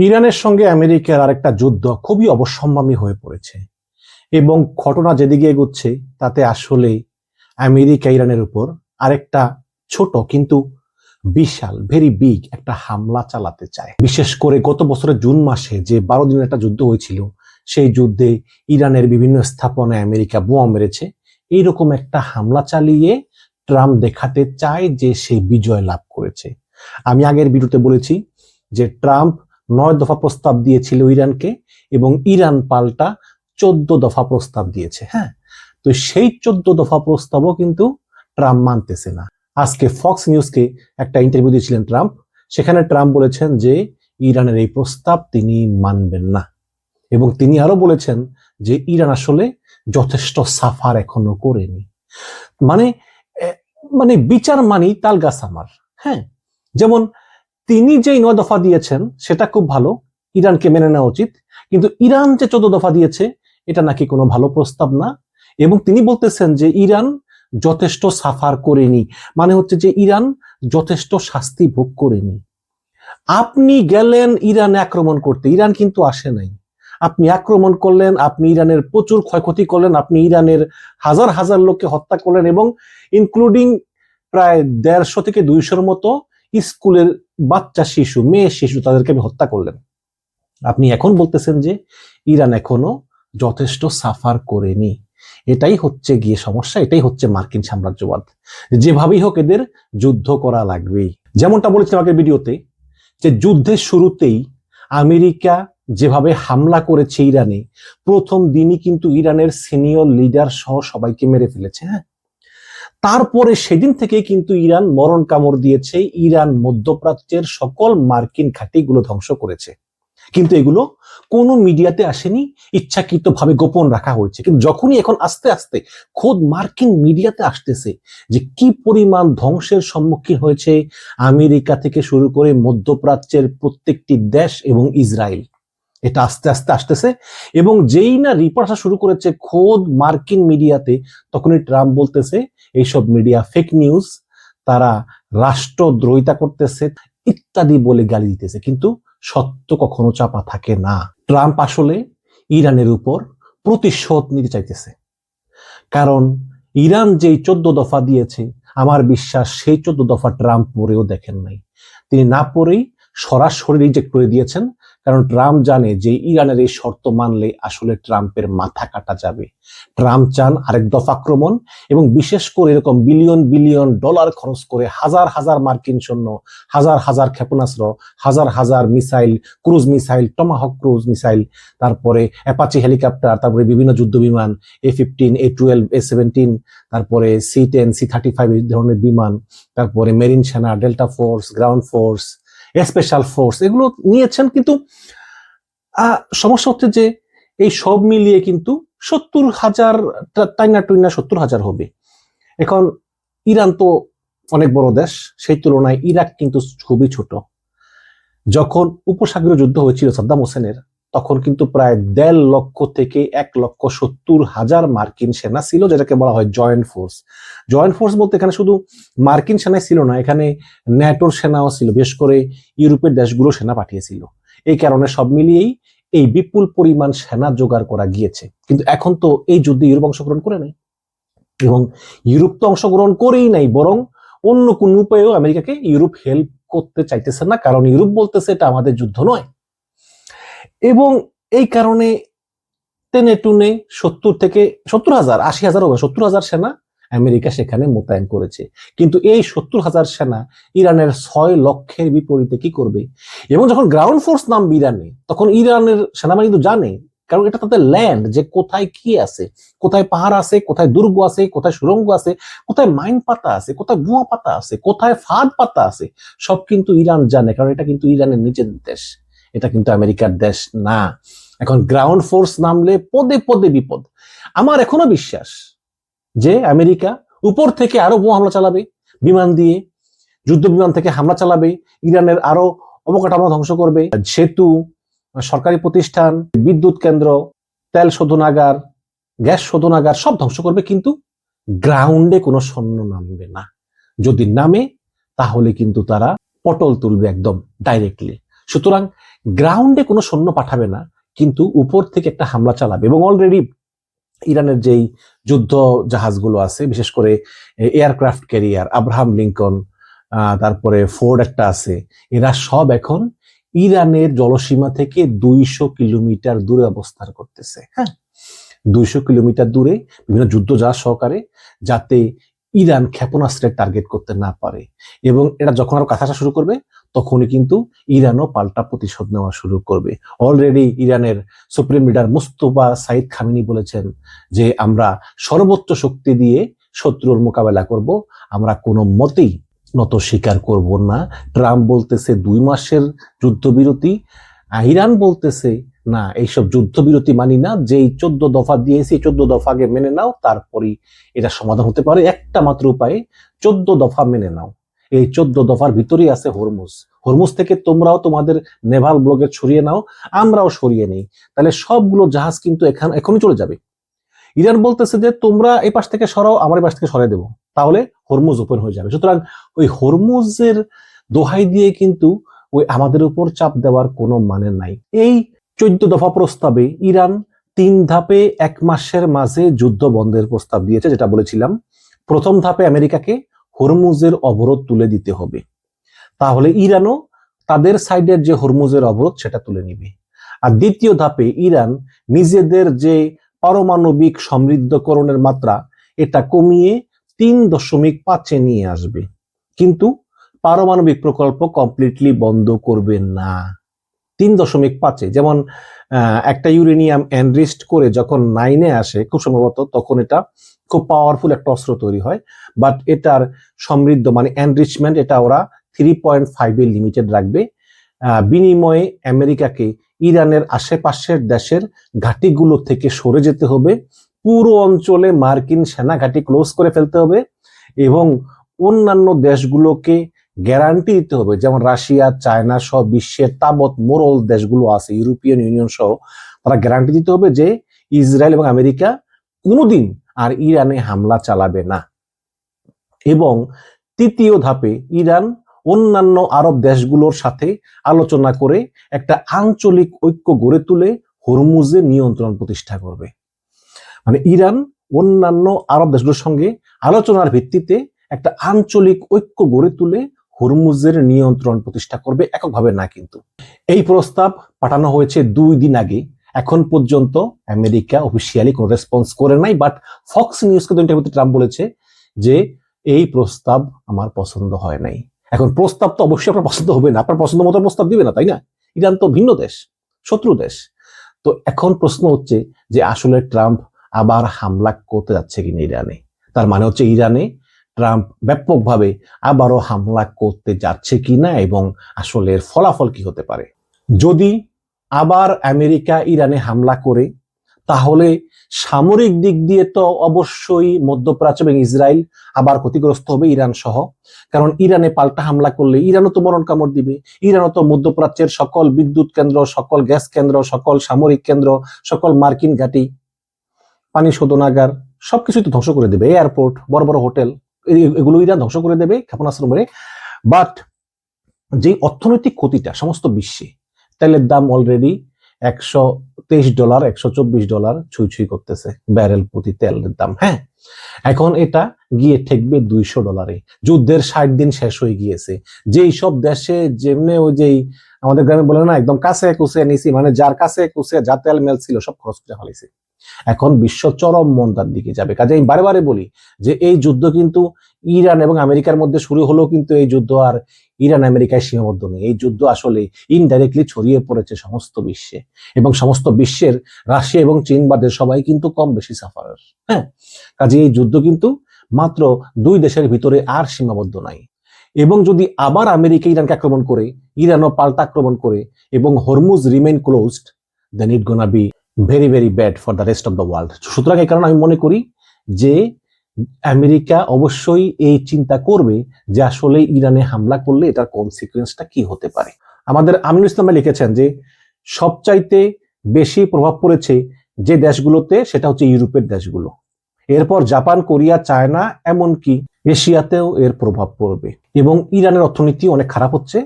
ইরানের সঙ্গে আমেরিকার আরেকটা যুদ্ধ খুবই অবশ্যম্ভাবী হয়ে পড়েছে এবং ঘটনা যেদিকে এগোচ্ছে তাতে আসলে আমেরিকা ইরানের উপর আরেকটা ছোট কিন্তু বিশাল ভেরি বিগ একটা হামলা চালাতে চায়। বিশেষ করে গত বছরের জুন মাসে যে 12 দিনের একটা যুদ্ধ হয়েছিল, সেই যুদ্ধে ইরানের বিভিন্ন স্থাপনায় আমেরিকা বোমা মেরেছে। এইরকম একটা হামলা চালিয়ে ট্রাম্প দেখাতে চায় যে সে বিজয় লাভ করেছে। আমি আগের ভিডিওতে বলেছি যে ট্রাম্প 9 দফা প্রস্তাব দিয়েছিল ইরানকে এবং ইরান পাল্টা 14 দফা প্রস্তাব দিয়েছে। হ্যাঁ, তো সেই 14 দফা প্রস্তাবও কিন্তু ট্রাম্প মানতেছে না। আজকে ফক্স নিউজকে একটা ইন্টারভিউ দিয়েছিলেন ট্রাম্প, সেখানে ট্রাম্প বলেছেন যে ইরানের এই প্রস্তাব তিনি মানবেন না এবং তিনি আরো বলেছেন যে ইরান আসলে যথেষ্ট সাফার এখনো করেনি। মানে মানে বিচার মানি তালগাছ আমার। হ্যাঁ, যেমন তিনি যে 9 দফা দিয়েছেন সেটা খুব ভালো, ইরানকে মেনে নেওয়া উচিত, কিন্তু ইরান যে 14 দফা দিয়েছে এটা নাকি কোনো ভালো প্রস্তাব না এবং তিনি বলতেছেন যে ইরান যথেষ্ট সাফার করেনি, মানে হচ্ছে যে ইরান যথেষ্ট শাস্তি ভোগ করেনি। আপনি গেলেন ইরানে আক্রমণ করতে, ইরান কিন্তু আসে নাই। আপনি আক্রমণ করলেন, আপনি ইরানের প্রচুর ক্ষয়ক্ষতি করলেন, আপনি ইরানের হাজার হাজার লোককে হত্যা করলেন এবং ইনক্লুডিং প্রায় 150 থেকে 200-র মতো স্কুলের বাচ্চা শিশু, মেয়ে শিশু, তাদেরকে আপনি হত্যা করলেন। আপনি এখন বলতেছেন যে ইরান এখনো যথেষ্ট সাফার করেনি। এটাই হচ্ছে গিয়ে সমস্যা, এটাই হচ্ছে মার্কিন সাম্রাজ্যবাদ। যেভাবেই হোক এদের যুদ্ধ করা লাগবেই। যেমনটা বলেছিলাম আগের ভিডিওতে যে যুদ্ধের শুরুতেই আমেরিকা যেভাবে হামলা করেছে ইরানে, প্রথম দিনই কিন্তু ইরানের সিনিয়র লিডার সহ সবাইকে মেরে ফেলেছে। হ্যাঁ, তারপরে সেদিন থেকে কিন্তু ইরান মরণ কামড় দিয়েছে, ইরান মধ্যপ্রাচ্যের সকল মার্কিন ঘাঁটিগুলো ধ্বংস করেছে। কিন্তু এগুলো কোনো মিডিয়াতে আসেনি, ইচ্ছাকৃতভাবে গোপন রাখা হয়েছে। কিন্তু যখনই এখন আস্তে আস্তে খোদ মার্কিন মিডিয়াতে আসতেছে যে কি পরিমাণ ধ্বংসের সম্মুখীন হয়েছে আমেরিকা থেকে শুরু করে মধ্যপ্রাচ্যের প্রত্যেকটি দেশ এবং ইসরায়েল, এটা আস্তে আস্তে আসতেছে এবং যেই না রিপোর্ট আসা শুরু করেছে খোদ মার্কিন মিডিয়াতে, তখনই ট্রাম্প বলতেছে এইসব মিডিয়া ফেক নিউজ, তারা রাষ্ট্রদ্রোহিতা করতেছে ইত্যাদি বলে গালি দিতেছে। কিন্তু সত্য কখনো চাপা থাকে না। ট্রাম্প আসলে ইরানের উপর প্রতিশোধ নিতে চাইতেছে, কারণ ইরান যেই 14 দফা দিয়েছে, আমার বিশ্বাস সেই 14 দফা ট্রাম্প পড়েও দেখেন নাই। তিনি না পড়েই সরাসরি রিজেক্ট করে দিয়েছেন, কারণ ট্রাম্প জানে যে ইরানের এই শর্ত মানলে আসলে ট্রাম্পের মাথা কাটা যাবে। ট্রাম্প চান আরেক দফা আক্রমণ এবং বিশেষ করে এরকম বিলিয়ন বিলিয়ন ডলার খরচ করে হাজার হাজার মার্কিন সৈন্য, হাজার হাজার ক্ষেপণাস্ত্র, হাজার হাজার missile, cruise missile, Tomahawk cruise missile, তারপরে অ্যাপাচি হেলিকপ্টার, তারপরে বিভিন্ন যুদ্ধ বিমান A-15, A-12, A-17, তারপরে C-10, C-35 এই ধরনের বিমান, তারপরে মেরিন সেনা, delta force, ground force, special force, এগুলো নিয়েছেন। কিন্তু সমস্যা হচ্ছে যে এই সব মিলিয়ে কিন্তু 70,000, টাইনা টুইনা 70,000 হবে। এখন ইরান তো অনেক বড় দেশ, সেই তুলনায় ইরাক কিন্তু খুবই ছোট। যখন উপসাগরীয় যুদ্ধ হয়েছিল সাদ্দাম হোসেনের, তখন কিন্তু প্রায় 1.5 লক্ষ থেকে 1,70,000 মার্কিন সেনা ছিল, যেটাকে বলা হয় জয়েন্ট ফোর্স। জয়েন্ট ফোর্স বলতে এখানে শুধু মার্কিন সেনাই ছিল না, এখানে ন্যাটোর সেনাও ছিল, বিশেষ করে ইউরোপের দেশগুলো সেনা পাঠিয়েছিল। এই কারণে সব মিলিয়েই এই বিপুল পরিমাণ সেনা জোগাড় করা গিয়েছে। কিন্তু এখন তো এই যুদ্ধে ইউরোপ অংশগ্রহণ করে নাই এবং ইউরোপ তো অংশগ্রহণ করেই নাই, বরং অন্য কোন উপায়েও আমেরিকাকে ইউরোপ হেল্প করতে চাইতেছে না, কারণ ইউরোপ বলতেছে এটা আমাদের যুদ্ধ নয়। এবং এই কারণে টেনে টুনে 70,000, 80,000, 70,000 সেনা আমেরিকা সেখানে মোতায়েন করেছে। কিন্তু এই 70,000 সেনা ইরানের 6 লক্ষের বিপরীতে কি করবে? এবং যখন গ্রাউন্ড ফোর্স নামবে ইরানে, তখন ইরানের সেনাবাহিনী তো জানে, কারণ এটা তাদের ল্যান্ড, যে কোথায় কি আছে, কোথায় পাহাড় আছে, কোথায় দুর্গ আছে, কোথায় সুড়ঙ্গ আছে, কোথায় মাইন পাতা আছে, কোথায় বোমা পাতা আছে, কোথায় ফাঁদ পাতা আছে, সব কিন্তু ইরান জানে, কারণ এটা কিন্তু ইরানের নিজের দেশ, এটা কিন্তু আমেরিকার দেশ না। এখন গ্রাউন্ড ফোর্স নামলে পদে পদে বিপদ। আমার এখনো বিশ্বাস যে আমেরিকা উপর থেকে আরো বোমা হামলা চালাবে, বিমান দিয়ে, যুদ্ধ বিমান থেকে হামলা চালাবে, ইরানের আরো অবকাঠামো ধ্বংস করবে, সেতু, সরকারি প্রতিষ্ঠান, বিদ্যুৎ কেন্দ্র, তেল শোধনাগার, গ্যাস শোধনাগার সব ধ্বংস করবে। কিন্তু গ্রাউন্ডে কোনো সৈন্য নামবে না। যদি নামে তাহলে কিন্তু তারা পটল তুলবে একদম ডাইরেক্টলি। সুতরাং গ্রাউন্ডে কোনো সৈন্য পাঠাবে না, কিন্তু উপর থেকে একটা হামলা চালাবে। এবং অলরেডি ইরানের যেই যুদ্ধ জাহাজগুলো আছে, বিশেষ করে এয়ারক্রাফট ক্যারিয়ার আব্রাহাম লিঙ্কন, তারপরে ফোর্ড একটা আছে, এরা সব এখন ইরানের জলসীমা থেকে 200 কিলোমিটার দূরে অবস্থান করতেছে। হ্যাঁ, 200 কিলোমিটার দূরে বিভিন্ন যুদ্ধ জাহাজ সহকারে, যাতে ইরান ক্ষেপণাস্ত্রের টার্গেট করতে না পারে। এবং এটা যখন আরো কাছে আসা শুরু করবে, তখনই কিন্তু ইরানও পাল্টা প্রতিশোধ নেওয়া শুরু করবে। অলরেডি ইরানের supreme leader Mustafa Saeed Khamenei বলেছেন যে আমরা সর্বোচ্চ শক্তি দিয়ে শত্রুর মোকাবেলা করব, আমরা কোনো মতেই নত স্বীকার করব না। ট্রাম্প বলতেছে 2 মাসের যুদ্ধবিরতি, ইরান বলতেছে না, এইসব যুদ্ধবিরতি মানি না, যেই 14 দফা দিয়েছি 14 দফা আগে মেনে নাও, তারপরই এটা সমাধান হতে পারে। একটা মাত্র উপায়ে, 14 দফা মেনে নাও। এই 14 দফার ভিতরেই আছে হরমুজ। হরমুজ থেকে তোমরাও তোমাদের নেভাল ব্লকে ছড়িয়ে নাও, আমরাও সরিয়ে নেই, তাহলে সবগুলো জাহাজ কিন্তু এখনই চলে যাবে। ইরান বলতেছে যে তোমরা এই পাশ থেকে সরাও, আমার এই পাশ থেকে সরাই দেবো, তাহলে হরমুজ ওপেন হয়ে যাবে। সুতরাং ওই হরমুজের দোহাই দিয়ে কিন্তু ওই আমাদের উপর চাপ দেওয়ার কোনো মানে নাই। এই 14 দফা প্রস্তাবে ইরান 3 ধাপে 1 মাসের মাঝে যুদ্ধ বন্ধের প্রস্তাব দিয়েছে, যেটা বলেছিলাম। প্রথম ধাপে আমেরিকাকে হরমুজের অবরোধ তুলে দিতে হবে, তাহলে ইরানও তাদের সাইডের যে হরমুজের অবরোধ সেটা তুলে নিবে। আর দ্বিতীয় ধাপে ইরান নিজেদের যে পারমাণবিক সমৃদ্ধকরণের মাত্রা, এটা কমিয়ে 3.5-এ নিয়ে আসবে, কিন্তু পারমাণবিক প্রকল্প কমপ্লিটলি বন্ধ করবে না। 3.5-এ, যেমন একটা ইউরেনিয়াম এনরিস্ট করে যখন 9-এ আসে খুব সম্ভবত, তখন এটা খুব পাওয়ারফুল একটা অস্ত্র তৈরি হয়, বাট এটার সমৃদ্ধ মানে এনরিচমেন্ট এটা ওরা 3.5-এ লিমিটেড রাখবে। বিনিময়ে আমেরিকাকে ইরানের আশেপাশের দেশের ঘাঁটিগুলো থেকে সরে যেতে হবে, পুরো অঞ্চলে মার্কিন সেনা ঘাঁটি ক্লোজ করে ফেলতে হবে, এবং অন্যান্য দেশগুলোকে গ্যারান্টি দিতে হবে, যেমন রাশিয়া, চায়না সহ বিশ্বের তাবৎ মোরল দেশগুলো আছে, ইউরোপিয়ান ইউনিয়ন সহ, তারা গ্যারান্টি দিতে হবে যে ইসরায়েল এবং আমেরিকা কোনোদিন আর ইরানে হামলা চালাবে না। এবং তৃতীয় ধাপে ইরান অন্যান্য আরব দেশগুলোর সাথে আলোচনা করে একটা আঞ্চলিক ঐক্য গড়ে তুলে হরমুজে নিয়ন্ত্রণ প্রতিষ্ঠা করবে। মানে ইরান অন্যান্য আরব দেশগুলোর সঙ্গে আলোচনার ভিত্তিতে একটা আঞ্চলিক ঐক্য গড়ে তুলে হরমুজের নিয়ন্ত্রণ প্রতিষ্ঠা করবে, এককভাবে না। কিন্তু এই প্রস্তাব পাঠানো হয়েছে 2 দিন আগে, এখন পর্যন্ত আমেরিকা অফিসিয়ালি কোনো রেসপন্স করে নাই। বাট ফক্স নিউজকে ইন্টারভিউতে ট্রাম্প বলেছে যে এই প্রস্তাব আমার পছন্দ হয় নাই। এখন প্রস্তাব তো অবশ্যই আপনার পছন্দ হবে না, আপনার পছন্দ মতো প্রস্তাব দিবে না, তাই না? ইরান তো ভিন্ন দেশ, শত্রু দেশ। তো এখন প্রশ্ন হচ্ছে যে আসলে ট্রাম্প আবার হামলা করতে যাচ্ছে কিনা ইরানে। তার মানে হচ্ছে ইরানে ট্রাম্প ব্যাপকভাবে আবারও হামলা করতে যাচ্ছে কিনা, এবং আসলে এর ফলাফল কি হতে পারে। যদি আবার আমেরিকা ইরানে হামলা করে, তাহলে সামরিক দিক দিয়ে তো অবশ্যই মধ্যপ্রাচ্য এবং ইসরায়েল আবার ক্ষতিগ্রস্ত হবে, ইরান সহ। কারণ ইরানে পাল্টা হামলা করলে ইরানও তো মরণ কামড় দিবে। ইরানও তো মধ্যপ্রাচ্যের সকল বিদ্যুৎ কেন্দ্র, সকল গ্যাস কেন্দ্র, সকল সামরিক কেন্দ্র, সকল মার্কিন ঘাঁটি, পানি শোধনাগার সবকিছু তো ধ্বংস করে দেবে। এয়ারপোর্ট, বড় বড় হোটেল, এগুলো ইরান ধ্বংস করে দেবে ক্ষেপণাস্ত্র মেরে। বাট যে অর্থনৈতিক ক্ষতিটা সমস্ত বিশ্বে, তেলের দাম অলরেডি $123, $124 ছুঁই করতেছে ব্যারেল প্রতি তেলের দাম। হ্যাঁ, এখন এটা গিয়ে ঠেকবে $200। যুদ্ধের 60 দিন শেষ হয়ে গিয়েছে। যেই সব দেশে যেমনি ওই যেই আমাদের গ্রামে বলে না, একদম কাছে কুছে নিছি, মানে যার কাছে কুছে যা তেল মেল ছিল সব খরচ করে ফেলেছে। এখন বিশ্ব চরম মন্দার দিকে যাবে। কাজে আমি বারে বারে বলি যে এই যুদ্ধ কিন্তু ইরান এবং আমেরিকার মধ্যে শুরু হলেও কিন্তু এই যুদ্ধ আর ইরান আমেরিকায় সীমাবদ্ধ নেই। এই যুদ্ধ আসলে ইনডাইরেক্টলি ছড়িয়ে পড়েছে সমস্ত বিশ্বে, এবং সমস্ত বিশ্বের রাশিয়া এবং চীন বাদে সবাই কিন্তু কম বেশি সাফারার। হ্যাঁ, কাজে এই যুদ্ধ কিন্তু মাত্র 2 দেশের ভিতরে আর সীমাবদ্ধ নাই। এবং যদি আবার আমেরিকা ইরানকে আক্রমণ করে, ইরানও পাল্টা আক্রমণ করে, এবং Hormuz remain closed, then it gonna be very very bad for the rest of the world. সুতরাং এই কারণে আমি মনে করি যে আমেরিকা অবশ্যই এই চিন্তা করবে যে আসলে ইরানে হামলা করলে এটার কনসিকুয়েন্সটা কি হতে পারে। আমাদের আমিনুল ইসলাম লিখেছেন যে সবচাইতে বেশি প্রভাব পড়েছে যে দেশগুলোতে, সেটা হচ্ছে ইউরোপের দেশগুলো, এরপর জাপান, কোরিয়া, চায়না, এমনকি এশিয়াতেও এর প্রভাব পড়বে। এবং ইরানের অর্থনীতি অনেক খারাপ হচ্ছে,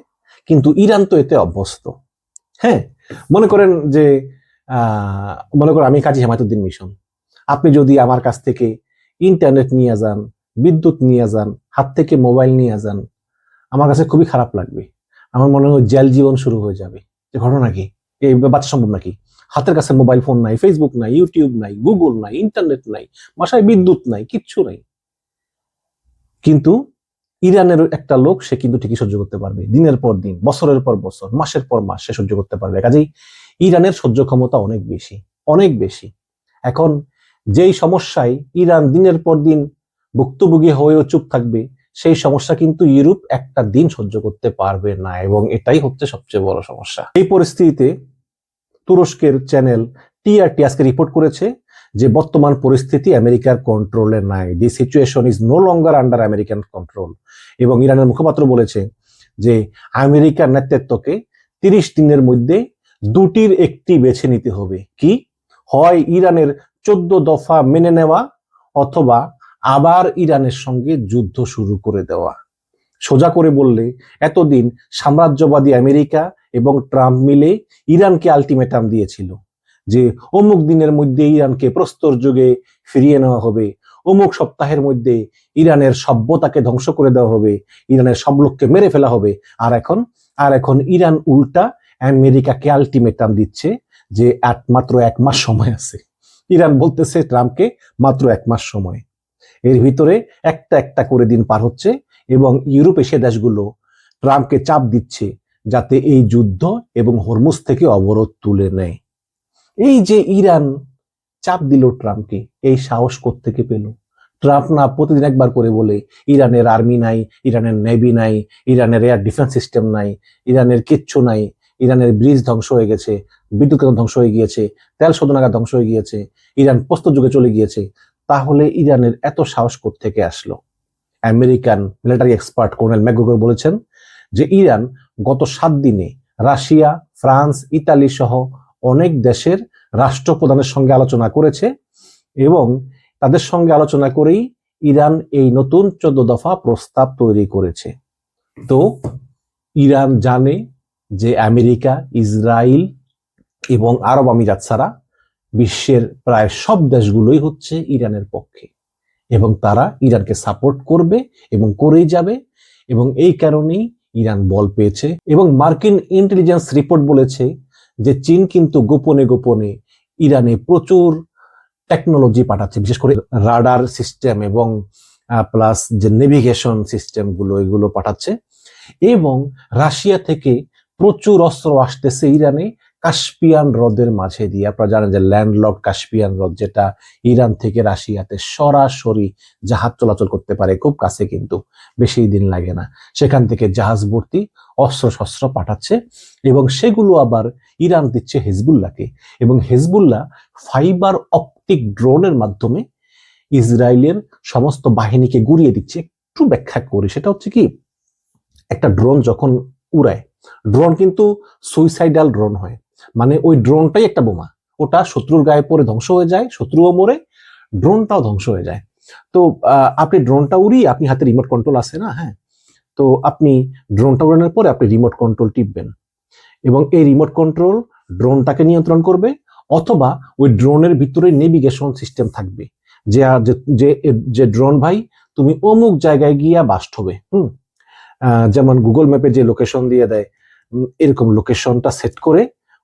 কিন্তু ইরান তো এতে অভ্যস্ত। হ্যাঁ, মনে করেন যে মনে করেন আমি কাজী হেমায়েতুদ্দিন মিশন, আপনি যদি আমার কাছ থেকে ইন্টারনেট নিয়ে যান, বিদ্যুৎ নিয়ে যান, হাত থেকে মোবাইল নিয়ে যান, আমার কাছে খুবই খারাপ লাগবে। আমার মনে হয় জেল জীবন শুরু হয়ে যাবে। যে ঘটনা কি, এই বাচ্চা সম্ভব নাকি? হাতের কাছে মোবাইল ফোন নাই, ফেসবুক নাই, ইউটিউব নাই, গুগল নাই, ইন্টারনেট নাই, বাসায় বিদ্যুৎ নাই, কিচ্ছু নাই। কিন্তু ইরানের একটা লোক, সে কিন্তু ঠিকই সহ্য করতে পারবে, দিনের পর দিন, বছরের পর বছর, মাসের পর মাস সে সহ্য করতে পারবে। কাজেই ইরানের সহ্য ক্ষমতা অনেক বেশি, অনেক বেশি। এখন যেই সমস্যায় ইরান দিনের পর দিন ভুক্তভোগী হয়েও চুপ থাকবে, সেই সমস্যা কিন্তু ইউরোপ একটা দিন সহ্য করতে পারবে না, এবং এটাই হচ্ছে সবচেয়ে বড় সমস্যা। এই পরিস্থিতিতে তুরস্কের চ্যানেল টিআরটি আজকে রিপোর্ট করেছে যে বর্তমান পরিস্থিতি আমেরিকার কন্ট্রোলে নাই, the situation is no longer under American control. এবং ইরানের মুখপাত্র বলেছে যে আমেরিকার নেতৃত্বকে 30 দিনের মধ্যে দুটির একটি বেছে নিতে হবে। কি? হয় ইরানের 14 দফা মেনে নেওয়া, অথবা আবার ইরানের সঙ্গে যুদ্ধ শুরু করে দেওয়া। সোজা করে বললে, এতদিন সাম্রাজ্যবাদী আমেরিকা এবং ট্রাম্প মিলে ইরানকে আলটিমেটাম দিয়েছিল যে অমুক দিনের মধ্যে ইরানকে প্রস্তর যুগে ফিরিয়ে নেওয়া হবে, অমুক সপ্তাহের মধ্যে ইরানের সভ্যতাকে ধ্বংস করে দেওয়া হবে, ইরানের সব লোককে মেরে ফেলা হবে। আর এখন ইরান উল্টা আমেরিকাকে আলটিমেটাম দিচ্ছে যে মাত্র 1 মাস সময় আছে। ইরান বলতেছে ট্রাম্পকে মাত্র 1 মাস সময়। এর ভিতরে একটা একটা করে দিন পার হচ্ছে, এবং ইউরোপ এশিয়া দেশগুলো ট্রাম্পকে চাপ দিচ্ছে যাতে এই যুদ্ধ এবং হরমুজ থেকে অবরোধ তুলে নেয়। এই যে ইরান চাপ দিল ট্রাম্পকে, এই সাহস কোত্থেকে পেল? ট্রাম্প না প্রতিদিন একবার করে বলে ইরানের আর্মি নাই, ইরানের নেভি নাই, ইরানের এয়ার ডিফেন্স সিস্টেম নাই, ইরানের কিচ্ছু নাই, ইরানের ব্রিজ ধ্বংস হয়ে গেছে, বিদ্যুৎ কেন্দ্র ধ্বংস হয়ে গিয়েছে, তেল শোধনাগার ধ্বংস হয়ে গিয়েছে, ইরান প্রস্তর যুগে চলে গিয়েছে। তাহলে ইরানের এত সাহস কোত্থেকে আসলো? American military expert colonel McGregor বলেছেন যে ইরান গত 7 দিনে রাশিয়া, ফ্রান্স, ইতালি সহ অনেক দেশের রাষ্ট্রপ্রধানের সঙ্গে আলোচনা করেছে, এবং তাদের সঙ্গে আলোচনা করেই ইরান এই নতুন 14 দফা প্রস্তাব তৈরি করেছে। তো ইরান জানে যে আমেরিকা, ইসরায়েল এবং আরব আমিরাত ছাড়া বিশ্বের প্রায় সব দেশগুলোই হচ্ছে ইরানের পক্ষে, এবং তারা ইরানকে সাপোর্ট করবে এবং করেই যাবে। এবং এই কারণেই ইরান বল পেয়েছে। এবং মার্কিন ইন্টেলিজেন্স রিপোর্ট বলেছে যে চীন কিন্তু গোপনে গোপনে ইরানে প্রচুর টেকনোলজি পাঠাচ্ছে, বিশেষ করে রাডার সিস্টেম এবং প্লাস যে নেভিগেশন সিস্টেম গুলো, এগুলো পাঠাচ্ছে। এবং রাশিয়া থেকে প্রচুর অস্ত্র আসতেছে ইরানে কাস্পিয়ান হ্রদের মাঝে দিয়ে। আপনারা জানেন যে ল্যান্ডলক কাস্পিয়ান হ্রদ, যেটা ইরান থেকে রাশিয়াতে সরাসরি জাহাজ চলাচল করতে পারে, খুব কাছে, কিন্তু বেশি দিন লাগে না। সেখান থেকে জাহাজ ভর্তি অস্ত্র শস্ত্র পাঠাচ্ছে, এবং সেগুলো আবার ইরান দিচ্ছে হেজবুল্লাহকে। এবং হেজবুল্লাহ ফাইবার অপটিক ড্রোনের মাধ্যমে ইসরায়েলের সমস্ত বাহিনীকে গুড়িয়ে দিচ্ছে। একটু ব্যাখ্যা করি, সেটা হচ্ছে কি, একটা ড্রোন যখন উড়ায়, ড্রোন কিন্তু সুইসাইডাল ড্রোন হয়, মানে ওই ড্রোনটাই একটা বোমা, ওটা শত্রুর গায়ে পড়ে ধ্বংস হয়ে যায়, শত্রুও মরে, ড্রোনটাও ধ্বংস হয়ে যায়। তো আপনি ড্রোনটা উড়িয়ে, আপনি হাতে রিমোট কন্ট্রোল আছে না, হ্যাঁ, তো আপনি ড্রোনটা উড়ানোর পরে আপনি রিমোট কন্ট্রোল টিপবেন, এবং এই রিমোট কন্ট্রোল ড্রোনটাকে নিয়ন্ত্রণ করবে, অথবা ওই ড্রোনের ভিতরে নেভিগেশন সিস্টেম থাকবে যে যে ড্রোন ভাই তুমি অমুক জায়গায় গিয়া বাস্ট হবে, যেমন গুগল ম্যাপে যে লোকেশন দিয়ে দেয়, এরকম লোকেশনটা সেট করে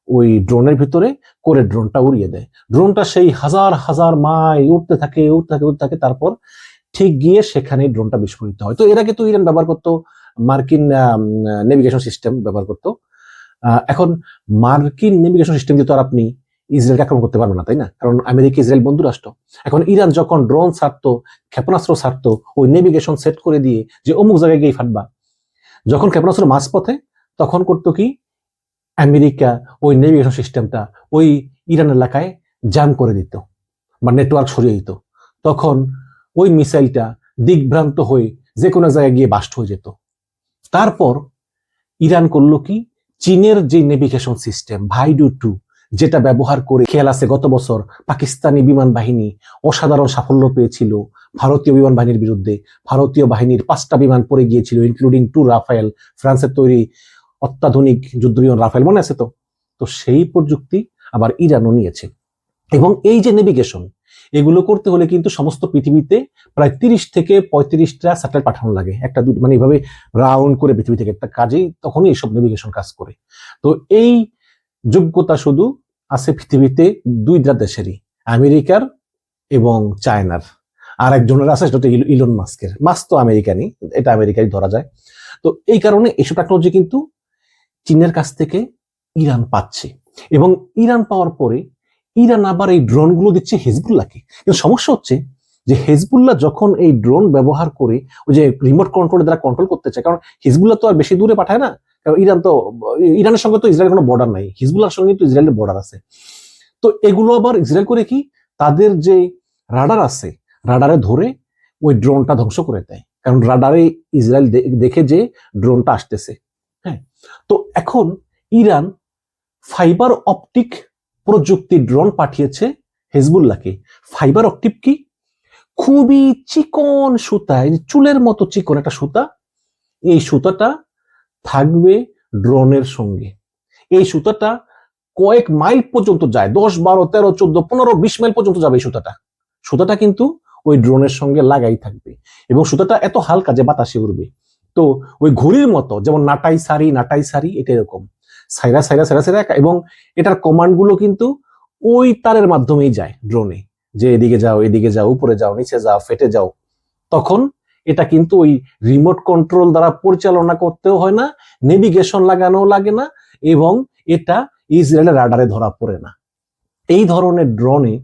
ওই ড্রোনের ভিতরে করে ড্রোনটা উড়িয়ে দেয়। ড্রোনটা সেই হাজার হাজার মাইল উঠতে থাকে উঠতে থাকে উঠতে থাকে, তারপর ঠিক গিয়ে সেখানে ড্রোনটা বিস্ফোরিত হয়। তো এর আগে তো ইরান ব্যবহার করতো মার্কিন নেভিগেশন সিস্টেম ব্যবহার করতো। এখন মার্কিন নেভিগেশন সিস্টেম দিয়ে তো আর আপনি ইসরায়েলকে আক্রমণ করতে পারবেন না, তাই না? কারণ আমেরিকা ইসরায়েল বন্ধু রাষ্ট্র। এখন ইরান যখন ড্রোন ছাড়তো, ক্ষেপণাস্ত্র ছাড়তো, ওই নেভিগেশন সেট করে দিয়ে যে অমুক জায়গায় গিয়ে ফাটবা, যখন ক্ষেপণাস্ত্র মাঝপথে, তখন করতো কি, আমেরিকা ওই নেভিগেশন সিস্টেমটা ওই ইরান এলাকায় জ্যাম করে দিত বা নেটওয়ার্ক সরিয়ে দিত। তখন ওই মিসাইলটা দিকভ্রান্ত হয়ে যে কোনো জায়গায় গিয়ে বাস্ট হয়ে যেত। তারপর ইরান করলো কি, চীনের যে নেভিগেশন সিস্টেম ভাইডু 2, যেটা ব্যবহার করে, খেয়াল আছে গত বছর পাকিস্তানি বিমান বাহিনী অসাধারণ সাফল্য পেয়েছিল ভারতীয় বিমান বাহিনীর বিরুদ্ধে। ভারতীয় বাহিনীর 5টা বিমান পড়ে গিয়েছিল, ইনক্লুডিং 2 রাফায়েল, ফ্রান্সের তৈরি অত্যাধুনিক যুদ্ধবিমান রাফেল, মনে আছে তো? তো সেই প্রযুক্তি আবার ইরানও নিয়েছে। এবং এই যে নেভিগেশন, এগুলো করতে হলে কিন্তু সমস্ত পৃথিবীতে প্রায় 30 থেকে 35টা স্যাটেলাইট পাঠানো লাগে, একটা দুটো, মানে এইভাবে রাউন্ড করে পৃথিবী থেকে একটা কাজেই, তখনই এইসব নেভিগেশন কাজ করে। তো এই যোগ্যতা শুধু আছে পৃথিবীতে দুইটা দেশেরই, আমেরিকার এবং চায়নার। আর একজনের আছে, সেটা হচ্ছে ইলন মাস্কের। মাস্ক তো আমেরিকানই, এটা আমেরিকাই ধরা যায়। তো এই কারণে এইসব টেকনোলজি কিন্তু চীনের কাছ থেকে ইরান পাচ্ছে, এবং ইরান পাওয়ার পরে ইরান আবার এই ড্রোনগুলো দিচ্ছে হিজবুল্লাহকে। কিন্তু সমস্যা হচ্ছে যে হিজবুল্লাহ যখন এই ড্রোন ব্যবহার করে ওই যে রিমোট কন্ট্রোলের দ্বারা কন্ট্রোল করতে চায়, কারণ হিজবুল্লাহ তো আর বেশি দূরে পাঠায় না, কারণ ইরানের সঙ্গে তো ইসরায়েলের কোনো বর্ডার নাই, হিজবুল্লাহর সঙ্গে কিন্তু ইসরায়েলের বর্ডার আছে। তো এগুলো আবার ইসরায়েল করে কি, তাদের যে রাডার আছে, রাডারে ধরে ওই ড্রোনটা ধ্বংস করে দেয়, কারণ রাডারে ইসরায়েল দেখে যে ড্রোনটা আসতেছে। হ্যাঁ, তো এখন ইরান ফাইবার অপটিক প্রযুক্তি ড্রোন পাঠিয়েছে হিজবুল্লাহকে। ফাইবার অপটিক কি, খুবই চিকন সুতা, চুলের মতো চিকন একটা সুতা, এই সুতাটা থাকবে ড্রোনের সঙ্গে। এই সুতাটা কয়েক মাইল পর্যন্ত যায়, 10, 12, 13, 14, 15, 20 মাইল পর্যন্ত যাবে এই সুতাটা। সুতাটা কিন্তু ওই ড্রোনের সঙ্গে লাগাই থাকবে, এবং সুতাটা এত হালকা যে বাতাসে উড়বে। তো ওই ঘড়ির মতো, যেমন নাটাই সারি, এটা এরকম সাইরা সাইরা সাইরা সাইরা, এবং এটার কমান্ড গুলো কিন্তু ওই তারের মাধ্যমেই যায় ড্রোনে, যে এদিকে যাও, এদিকে যাও, উপরে যাও, নিচে যাও, ফেটে যাও। তখন এটা কিন্তু ওই রিমোট কন্ট্রোল দ্বারা পরিচালনা করতেও হয় না, নেভিগেশন লাগানো লাগে না, এবং এটা ইসরায়েলের রাডারে ধরা পড়ে না। এই ধরনের ড্রোনে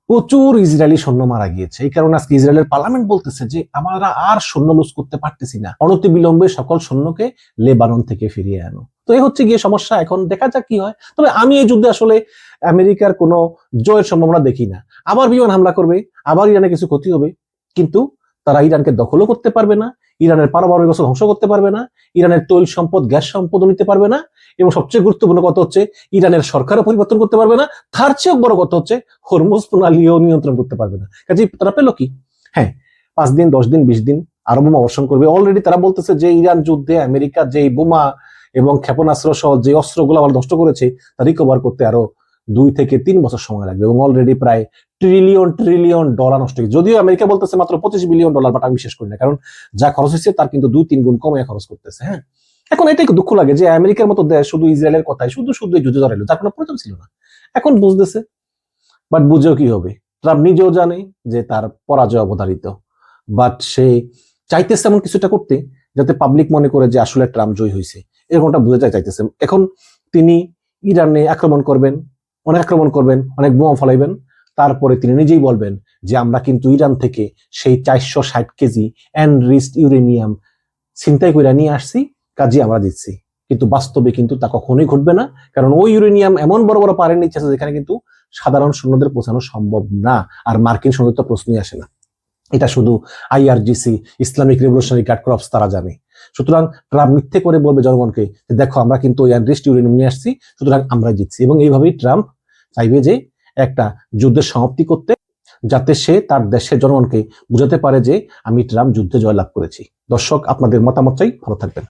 প্রচুর ইসরায়েলি সৈন্য মারা গিয়েছে। এই কারণে আজকে ইসরায়েলের পার্লামেন্ট বলতেছে যে আমরা আর সৈন্য লুজ করতে পারতেছি না, অনতিবিলম্বে সকল সৈন্যকে লেবানন থেকে ফিরিয়ে আনো। তো এই হচ্ছে গিয়ে সমস্যা। এখন দেখা যাক কি হয়। তবে আমি এই যুদ্ধে আসলে আমেরিকার কোনো জয়ের সম্ভাবনা দেখি না। আবার বিমান হামলা করবে, আবার ইরানে কিছু ক্ষতি হবে, কিন্তু তারা ইরানকে দখলও করতে পারবে না, ইরানের পারমাণবিক অস্ত্র ধ্বংস করতে পারবে না, ইরানের তৈল সম্পদ, গ্যাস সম্পদও নিতে পারবে না, এবং সবচেয়ে গুরুত্বপূর্ণ কথা হচ্ছে ইরানের সরকারও পরিবর্তন করতে পারবে না। তার চেয়ে বড় কথা হচ্ছে হরমুজ প্রণালীও নিয়ন্ত্রণ করতে পারবে না। কাজে তারা পেল কি? হ্যাঁ, 5 দিন, 10 দিন, 20 দিন আরো বোমা বর্ষণ করবে। অলরেডি তারা বলতেছে যে ইরান যুদ্ধে আমেরিকা যে বোমা এবং ক্ষেপণাস্ত্র সহ যে অস্ত্রগুলো আবার নষ্ট করেছে তা রিকভার করতে আরো 2 থেকে 3 বছর সময় লাগবে, এবং অলরেডি প্রায় ট্রিলিয়ন ডলার নষ্ট হয়েছে। যদিও আমেরিকা বলতেছে মাত্র $25 বিলিয়ন, বাট আমি বিশ্বাস করি না, কারণ যা খরচ হয়েছে তার কিন্তু 2-3 গুণ কমে খরচ করতেছে। হ্যাঁ, এখন এটাই দুঃখ লাগে যে আমেরিকার মতো দেশ শুধু ইসরায়েলের কথায় শুধু যুদ্ধে জড়াইলো, যার কোনো প্রয়োজন ছিল না। এখন বুঝতেছে, বাট বুঝেও কি হবে? ট্রাম্প নিজেও জানে যে তার পরাজয় অবধারিত, বাট সে চাইতেছে এমন কিছুটা করতে যাতে পাবলিক মনে করে যে আসলে ট্রাম্প জয় হয়েছে, এরকমটা বুঝে চাইতেছে। এখন তিনি ইরানে আক্রমণ করবেন, অনেক বোমা ফলাইবেন, তারপরে তিনি নিজেই বলবেন যে আমরা কিন্তু ইরান থেকে সেই 460 কেজি এনরিচড ইউরেনিয়াম ছিনতাই করে নিয়ে আসছি, কাজে আমরা দিচ্ছি। কিন্তু বাস্তবে কিন্তু তা কখনোই ঘটবে না, কারণ ওই ইউরেনিয়াম এমন বড় বড় পাহাড়ের নিচে আছে যেখানে কিন্তু সাধারণ সৈন্যদের পৌঁছানো সম্ভব না, আর মার্কিন সৈন্যদের তো প্রশ্নই আসে না। এটা শুধু IRGC, Islamic revolutionary guard corps, তারা জানে। সুতরাং ট্রাম্প মিথ্যে করে বলবে জনগণকে দেখো আমরা কিন্তু ওই এনরিচড ইউরেনিয়াম নিয়ে আসছি, সুতরাং আমরা জিতছি। এবং এইভাবেই ট্রাম্প চাইবে যে একটা যুদ্ধের সমাপ্তি করতে, যাতে সে তার দেশের জনগণকে বুঝাতে পারে যে আমি ট্রাম্প যুদ্ধে জয়লাভ করেছি। দর্শক, আপনাদের মতামত চাই। ভালো থাকবেন।